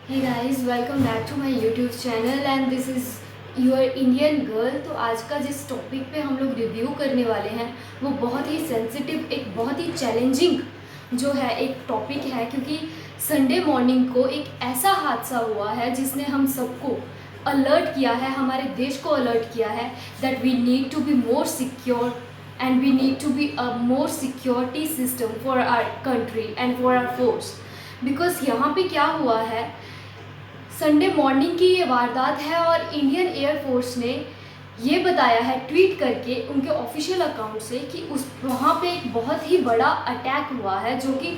Hey guys, welcome back to my YouTube channel and this is your Indian girl। तो आज का जिस topic पे हम लोग रिव्यू करने वाले हैं वो बहुत ही सेंसिटिव, एक बहुत ही चैलेंजिंग जो है एक टॉपिक है, क्योंकि संडे मॉर्निंग को एक ऐसा हादसा हुआ है जिसने हम सबको अलर्ट किया है, हमारे देश को अलर्ट किया है that we need to be more secure and we need to be a more security system for our country and for our force. Because यहाँ पे क्या हुआ है, संडे मॉर्निंग की ये वारदात है और इंडियन एयरफोर्स ने ये बताया है ट्वीट करके उनके ऑफिशियल अकाउंट से कि उस वहाँ पे एक बहुत ही बड़ा अटैक हुआ है जो कि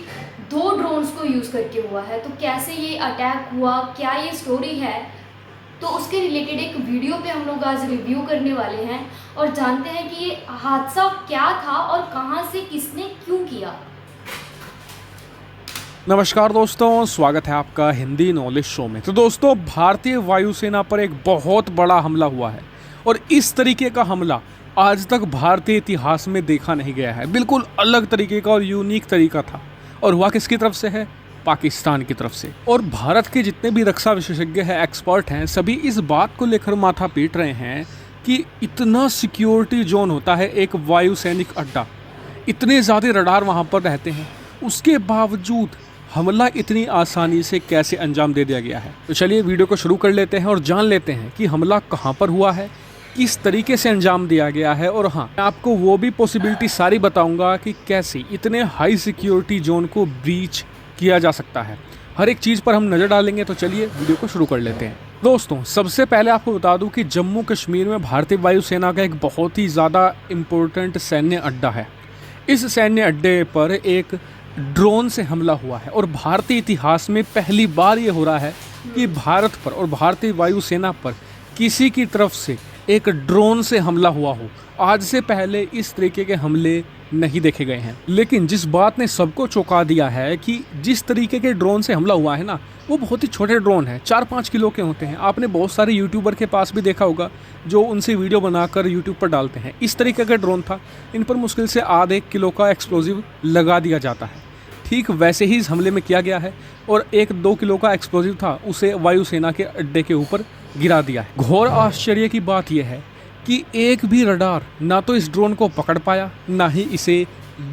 2 ड्रोन्स को यूज़ करके हुआ है। तो कैसे ये अटैक हुआ, क्या ये स्टोरी है, तो उसके रिलेटेड एक वीडियो पे हम लोग आज रिव्यू करने वाले हैं और जानते हैं कि ये हादसा क्या था और कहाँ से किसने क्यों किया। नमस्कार दोस्तों, स्वागत है आपका हिंदी नॉलेज शो में। तो दोस्तों, भारतीय वायुसेना पर एक बहुत बड़ा हमला हुआ है और इस तरीके का हमला आज तक भारतीय इतिहास में देखा नहीं गया है। बिल्कुल अलग तरीके का और यूनिक तरीका था और हुआ किसकी तरफ से है? पाकिस्तान की तरफ से। और भारत के जितने भी रक्षा विशेषज्ञ हैं, एक्सपर्ट हैं, सभी इस बात को लेकर माथा पीट रहे हैं कि इतना सिक्योरिटी जोन होता है एक वायुसैनिक अड्डा, इतने ज़्यादा रडार वहाँ पर रहते हैं, उसके बावजूद हमला इतनी आसानी से कैसे अंजाम दे दिया गया है। तो चलिए वीडियो को शुरू कर लेते हैं और जान लेते हैं कि हमला कहाँ पर हुआ है, किस तरीके से अंजाम दिया गया है। और हाँ, मैं आपको वो भी पॉसिबिलिटी सारी बताऊंगा कि कैसे इतने हाई सिक्योरिटी जोन को ब्रीच किया जा सकता है। हर एक चीज़ पर हम नज़र डालेंगे। तो चलिए वीडियो को शुरू कर लेते हैं। दोस्तों, सबसे पहले आपको बता दूं कि जम्मू कश्मीर में भारतीय वायुसेना का एक बहुत ही ज़्यादा इम्पोर्टेंट सैन्य अड्डा है। इस सैन्य अड्डे पर एक ड्रोन से हमला हुआ है और भारतीय इतिहास में पहली बार ये हो रहा है कि भारत पर और भारतीय वायुसेना पर किसी की तरफ से एक ड्रोन से हमला हुआ हो। आज से पहले इस तरीके के हमले नहीं देखे गए हैं। लेकिन जिस बात ने सबको चौंका दिया है कि जिस तरीके के ड्रोन से हमला हुआ है ना, वो बहुत ही छोटे ड्रोन हैं, 4-5 किलो के होते हैं। आपने बहुत सारे यूट्यूबर के पास भी देखा होगा जो उनसे वीडियो बनाकर यूट्यूब पर डालते हैं। इस तरीके का ड्रोन था। इन पर मुश्किल से आधे 1 किलो का एक्सप्लोजिव लगा दिया जाता है। ठीक वैसे ही इस हमले में किया गया है और 1-2 किलो का एक्सप्लोजिव था, उसे वायुसेना के अड्डे के ऊपर गिरा दिया है। घोर आश्चर्य की बात यह है कि एक भी रडार ना तो इस ड्रोन को पकड़ पाया, ना ही इसे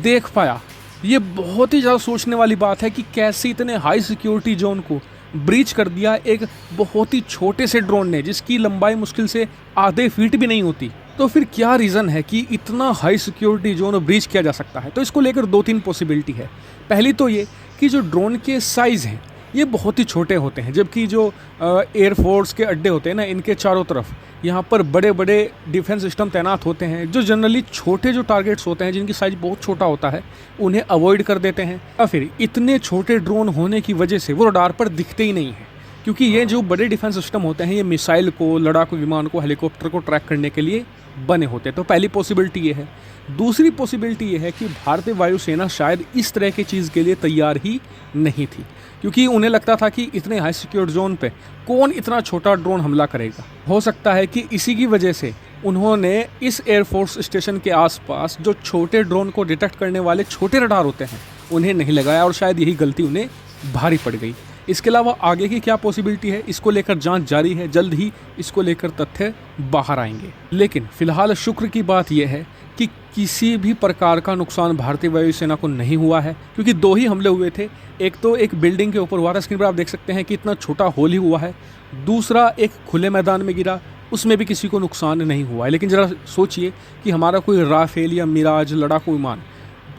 देख पाया। ये बहुत ही ज़्यादा सोचने वाली बात है कि कैसे इतने हाई सिक्योरिटी जोन को ब्रीच कर दिया एक बहुत ही छोटे से ड्रोन ने, जिसकी लंबाई मुश्किल से आधे फीट भी नहीं होती। तो फिर क्या रीज़न है कि इतना हाई सिक्योरिटी जोन ब्रीच किया जा सकता है? तो इसको लेकर 2-3 पॉसिबिलिटी है। पहली तो ये कि जो ड्रोन के साइज़ हैं ये बहुत ही छोटे होते हैं, जबकि जो एयरफोर्स के अड्डे होते हैं ना, इनके चारों तरफ यहाँ पर बड़े बड़े डिफेंस सिस्टम तैनात होते हैं जो जनरली छोटे जो टारगेट्स होते हैं जिनकी साइज़ बहुत छोटा होता है उन्हें अवॉइड कर देते हैं, या फिर इतने छोटे ड्रोन होने की वजह से वो रडार पर दिखते ही नहीं हैं। क्योंकि ये जो बड़े डिफेंस सिस्टम होते हैं ये मिसाइल को, लड़ाकू विमान को, हेलीकॉप्टर को ट्रैक करने के लिए बने होते हैं। तो पहली पॉसिबिलिटी ये है। दूसरी पॉसिबिलिटी ये है कि भारतीय वायुसेना शायद इस तरह की चीज़ के लिए तैयार ही नहीं थी, क्योंकि उन्हें लगता था कि इतने हाई सिक्योर जोन पे कौन इतना छोटा ड्रोन हमला करेगा। हो सकता है कि इसी की वजह से उन्होंने इस एयरफोर्स स्टेशन के आसपास जो छोटे ड्रोन को डिटेक्ट करने वाले छोटे रडार होते हैं उन्हें नहीं लगाया और शायद यही गलती उन्हें भारी पड़ गई। इसके अलावा आगे की क्या पॉसिबिलिटी है, इसको लेकर जांच जारी है। जल्द ही इसको लेकर तथ्य बाहर आएंगे। लेकिन फिलहाल शुक्र की बात यह है कि किसी भी प्रकार का नुकसान भारतीय वायुसेना को नहीं हुआ है, क्योंकि 2 ही हमले हुए थे। एक तो एक बिल्डिंग के ऊपर हुआ था, स्क्रीन पर आप देख सकते हैं कि इतना छोटा होल ही हुआ है। दूसरा एक खुले मैदान में गिरा, उसमें भी किसी को नुकसान नहीं हुआ है। लेकिन ज़रा सोचिए कि हमारा कोई राफेल या मिराज लड़ाकू विमान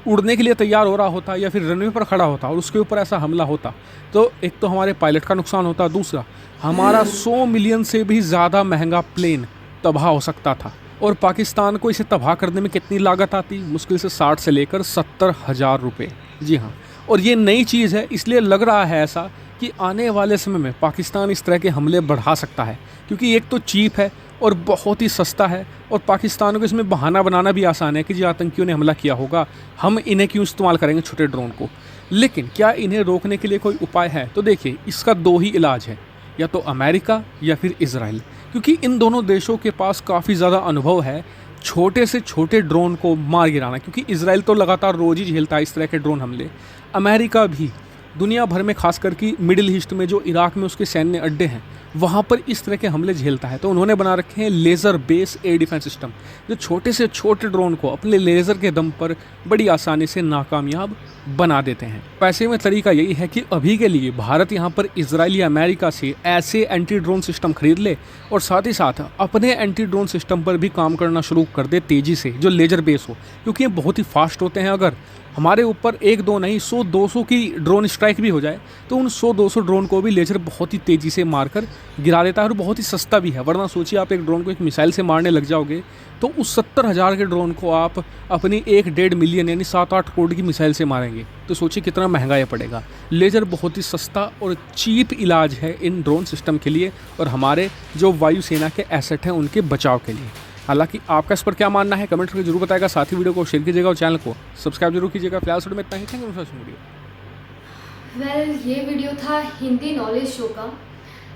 उड़ने के लिए तैयार हो रहा होता या फिर रनवे पर खड़ा होता और उसके ऊपर ऐसा हमला होता, तो एक तो हमारे पायलट का नुकसान होता, दूसरा हमारा 100 मिलियन से भी ज़्यादा महंगा प्लेन तबाह हो सकता था। और पाकिस्तान को इसे तबाह करने में कितनी लागत आती? मुश्किल से 60 से लेकर 70 हज़ार रुपये। जी हाँ, और ये नई चीज़ है, इसलिए लग रहा है ऐसा कि आने वाले समय में पाकिस्तान इस तरह के हमले बढ़ा सकता है, क्योंकि एक तो चीप है और बहुत ही सस्ता है और पाकिस्तान को इसमें बहाना बनाना भी आसान है कि जी आतंकियों ने हमला किया होगा, हम इन्हें क्यों इस्तेमाल करेंगे छोटे ड्रोन को। लेकिन क्या इन्हें रोकने के लिए कोई उपाय है? तो देखिए, इसका 2 ही इलाज है, या तो अमेरिका या फिर इजराइल, क्योंकि इन दोनों देशों के पास काफ़ी ज़्यादा अनुभव है छोटे से छोटे ड्रोन को मार गिराना, क्योंकि इजराइल तो लगातार रोज़ ही झेलता है इस तरह के ड्रोन हमले। अमेरिका भी दुनिया भर में खास करके मिडिल ईस्ट में जो इराक में उसके सैन्य अड्डे हैं वहाँ पर इस तरह के हमले झेलता है। तो उन्होंने बना रखे हैं laser base air defence system, जो छोटे से छोटे ड्रोन को अपने लेज़र के दम पर बड़ी आसानी से नाकामयाब बना देते हैं। पैसे में तरीका यही है कि अभी के लिए भारत यहाँ पर इजराइल या अमेरिका से ऐसे एंटी ड्रोन सिस्टम खरीद ले और साथ ही साथ अपने एंटी ड्रोन सिस्टम पर भी काम करना शुरू कर दे तेज़ी से, जो लेज़र बेस हो, क्योंकि ये बहुत ही फास्ट होते हैं। अगर हमारे ऊपर 1-2 नहीं 100-200 की ड्रोन स्ट्राइक भी हो जाए तो उन 100-200 ड्रोन को भी लेज़र बहुत ही तेज़ी से मारकर गिरा देता है और बहुत ही सस्ता भी है। वरना सोचिए आप एक ड्रोन को एक मिसाइल से मारने लग जाओगे तो उस 70,000 के ड्रोन को आप अपनी 1-1.5 मिलियन यानी 7-8 करोड़ की मिसाइल से मारेंगे, तो सोचिए कितना महंगा ये पड़ेगा। लेज़र बहुत ही सस्ता और चीप इलाज है इन ड्रोन सिस्टम के लिए और हमारे जो वायुसेना के एसेट हैं उनके बचाव के लिए। हालांकि आपका इस पर क्या मानना है कमेंट करके जरूर बताएगा। साथ ही वीडियो को शेयर कीजिएगा और चैनल को सब्सक्राइब जरूर कीजिएगा। फिलहाल में इतना ही। Thank you for video. Well, ये वीडियो था हिंदी नॉलेज शो का,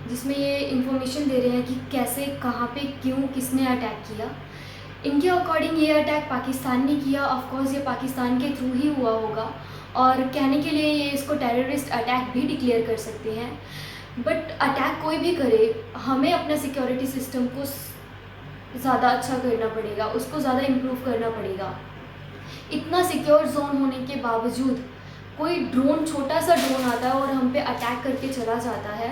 जिसमें ये इन्फॉर्मेशन दे रहे हैं कि कैसे, कहाँ पे, क्यों, किसने अटैक किया। इनके अकॉर्डिंग ये अटैक पाकिस्तान ने किया। ऑफ कोर्स ये पाकिस्तान के थ्रू ही हुआ होगा और कहने के लिए ये इसको टेररिस्ट अटैक भी डिक्लेयर कर सकते हैं। बट अटैक कोई भी करे, हमें अपना सिक्योरिटी सिस्टम को ज़्यादा अच्छा करना पड़ेगा, उसको ज़्यादा इम्प्रूव करना पड़ेगा। इतना सिक्योर जोन होने के बावजूद कोई ड्रोन, छोटा सा ड्रोन आता है और हम पे अटैक करके चला जाता है,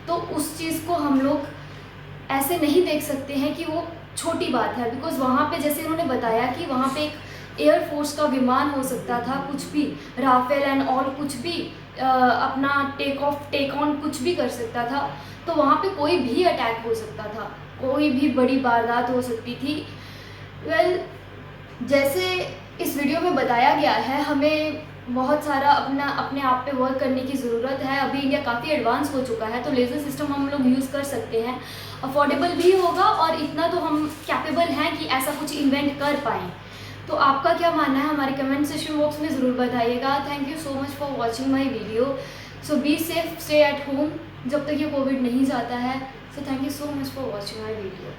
तो उस चीज़ को हम लोग ऐसे नहीं देख सकते हैं कि वो छोटी बात है। बिकॉज वहाँ पे जैसे उन्होंने बताया कि वहाँ पे एक एयरफोर्स का विमान हो सकता था, कुछ भी राफेल एंड ऑल, कुछ भी अपना टेक ऑफ टेक ऑन कुछ भी कर सकता था। तो वहाँ पे कोई भी अटैक हो सकता था, कोई भी बड़ी वारदात हो सकती थी। वेल, जैसे इस वीडियो में बताया गया है, हमें बहुत सारा अपने आप पे वर्क करने की ज़रूरत है। अभी इंडिया काफ़ी एडवांस हो चुका है, तो लेज़र सिस्टम हम लोग यूज़ कर सकते हैं, अफोर्डेबल भी होगा और इतना तो हम कैपेबल हैं कि ऐसा कुछ इन्वेंट कर पाएँ। तो आपका क्या मानना है हमारे कमेंट सेक्शन बॉक्स में ज़रूर बताइएगा। Thank you so much for watching my video. So be safe, stay at home जब तक ये कोविड नहीं जाता है। So thank you so much for watching our video.